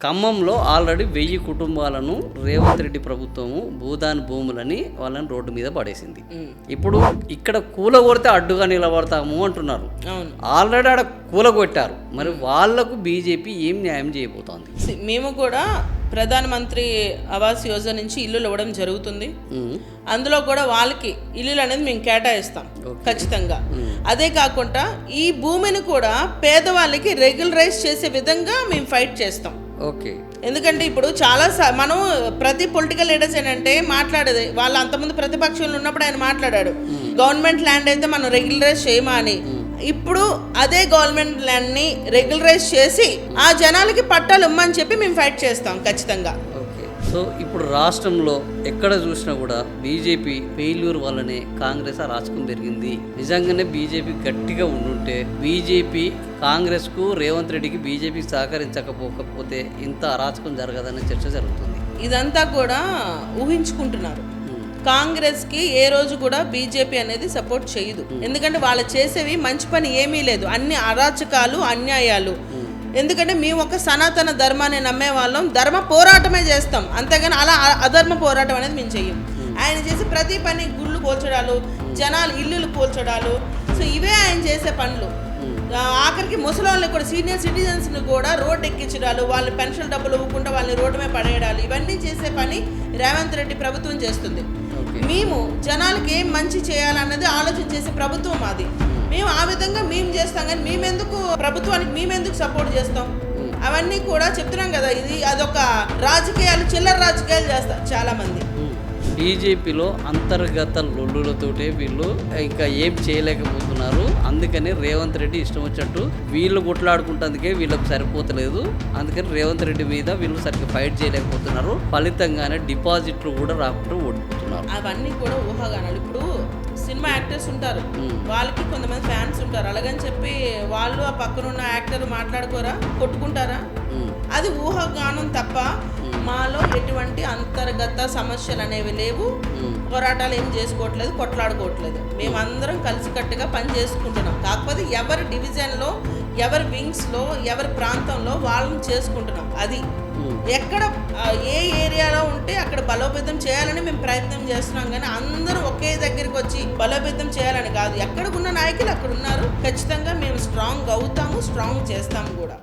ఖమ్మంలో ఆల్రెడీ 1000 కుటుంబాలను రేవంత్ రెడ్డి ప్రభుత్వము భూదాన్ భూములని వాళ్ళని రోడ్డు మీద పడేసింది. ఇప్పుడు ఇక్కడ కూలగొడితే అడ్డుగా నిలబడతాము అంటున్నారు. ఆల్రెడీ ఆడ కూలగొట్టారు. మరి వాళ్లకు బీజేపీ ఏం న్యాయం చేయబోతోంది? మేము కూడా ప్రధానమంత్రి ఆవాస్ యోజన నుంచి ఇల్లులు ఇవ్వడం జరుగుతుంది. అందులో కూడా వాళ్ళకి ఇల్లులు అనేది మేము కేటాయిస్తాం ఖచ్చితంగా. అదే కాకుండా ఈ భూమిని కూడా పేదవాళ్ళకి రెగ్యులరైజ్ చేసే విధంగా మేము ఫైట్ చేస్తాం. ఓకే, ఎందుకంటే ఇప్పుడు చాలా మనం ప్రతి పొలిటికల్ లీడర్స్ ఏంటంటే మాట్లాడేది వాళ్ళు అంతకుముందు ప్రతిపక్షంలో ఉన్నప్పుడు ఆయన మాట్లాడాడు గవర్నమెంట్ ల్యాండ్ అయితే మనం రెగ్యులరైజ్ చేయమా అని. ఇప్పుడు అదే గవర్నమెంట్ ల్యాండ్ ని రెగ్యులరైజ్ చేసి ఆ జనాలకి పట్టాలు ఇమ్మని చెప్పి మేము ఫైట్ చేస్తాం ఖచ్చితంగా. ఓకే, సో ఇప్పుడు రాష్ట్రంలో ఎక్కడ చూసినా కూడా బీజేపీ ఫెయిల్యూర్ వల్లనే కాంగ్రెస్ అరాచకం పెరిగింది. నిజంగానే బీజేపీ గట్టిగా ఉండుంటే బీజేపీ కాంగ్రెస్కు రేవంత్ రెడ్డికి బీజేపీకి సహకరించకపోతే ఇంత అరాచకం జరగదనే చర్చ జరుగుతుంది. ఇదంతా కూడా ఊహించుకుంటున్నారు. కాంగ్రెస్కి ఏ రోజు కూడా బీజేపీ అనేది సపోర్ట్ చేయదు. ఎందుకంటే వాళ్ళు చేసేవి మంచి పని ఏమీ లేదు, అన్ని అరాచకాలు అన్యాయాలు. ఎందుకంటే మేము ఒక సనాతన ధర్మాన్ని నమ్మే వాళ్ళం, ధర్మ పోరాటమే చేస్తాం, అంతేగాని అలా అధర్మ పోరాటం అనేది మేము చెయ్యం. ఆయన చేసే ప్రతి పని గుళ్ళు కూల్చడాలు, జనాలు ఇల్లులు కూల్చడాలు, సో ఇవే ఆయన చేసే పనులు. ఆఖరికి ముసలాళ్ళని కూడా సీనియర్ సిటిజన్స్ని కూడా రోడ్డు ఎక్కించడాలు, వాళ్ళ పెన్షన్ డబ్బులు ఇవ్వకుండా వాళ్ళని రోడ్డు మీద పడేయడాలు, ఇవన్నీ చేసే పని రేవంత్ రెడ్డి ప్రభుత్వం చేస్తుంది. మేము జనాలకి ఏం మంచి చేయాలన్నది ఆలోచన చేసే ప్రభుత్వం మాది. మేము ఆ విధంగా మేము చేస్తాం, కానీ మేమెందుకు ప్రభుత్వానికి మేమెందుకు సపోర్ట్ చేస్తాం? అవన్నీ కూడా చెప్తున్నాం కదా, ఇది అదొక రాజకీయాలు, చిల్లర రాజకీయాలు చేస్తారు చాలా మంది. బీజేపీలో అంతర్గత లొల్లులతోటే వీళ్ళు ఇంకా ఏం చేయలేకపోతున్నారు. అందుకని రేవంత్ రెడ్డి ఇష్టం వచ్చినట్టు వీళ్ళు కొట్లాడుకుంటందుకే వీళ్ళకు సరిపోతలేదు. అందుకని రేవంత్ రెడ్డి మీద వీళ్ళు సరిగ్గా ఫైట్ చేయలేకపోతున్నారు. ఫలితంగానే డిపాజిట్లు కూడా రాకుండా ఓడిపోతున్నారు. అవన్నీ కూడా ఊహాగానాలు. ఇప్పుడు సినిమా యాక్టర్స్ ఉంటారు, వాళ్ళకి కొంతమంది ఫ్యాన్స్ ఉంటారు. అలాగని చెప్పి వాళ్ళు ఆ పక్కనున్న యాక్టర్ మాట్లాడుకోరా, కొట్టుకుంటారా? అది ఊహాగానం తప్ప మాలో ఎటువంటి అంతర్గత సమస్యలు అనేవి లేవు. పోరాటాలు ఏం చేసుకోవట్లేదు, కొట్లాడుకోవట్లేదు. మేమందరం కలిసికట్టుగా పని చేసుకుంటున్నాం. కాకపోతే ఎవరి డివిజన్లో, ఎవరి వింగ్స్లో, ఎవరి ప్రాంతంలో వాళ్ళని చేసుకుంటున్నాం. అది ఎక్కడ ఏ ఏరియాలో ఉంటే అక్కడ బలోపేతం చేయాలని మేము ప్రయత్నం చేస్తున్నాం, కానీ అందరూ ఒకే దగ్గరికి వచ్చి బలోపేతం చేయాలని కాదు. ఎక్కడికున్న నాయకులు అక్కడ ఉన్నారు. ఖచ్చితంగా మేము స్ట్రాంగ్ అవుతాము, స్ట్రాంగ్ చేస్తాము కూడా.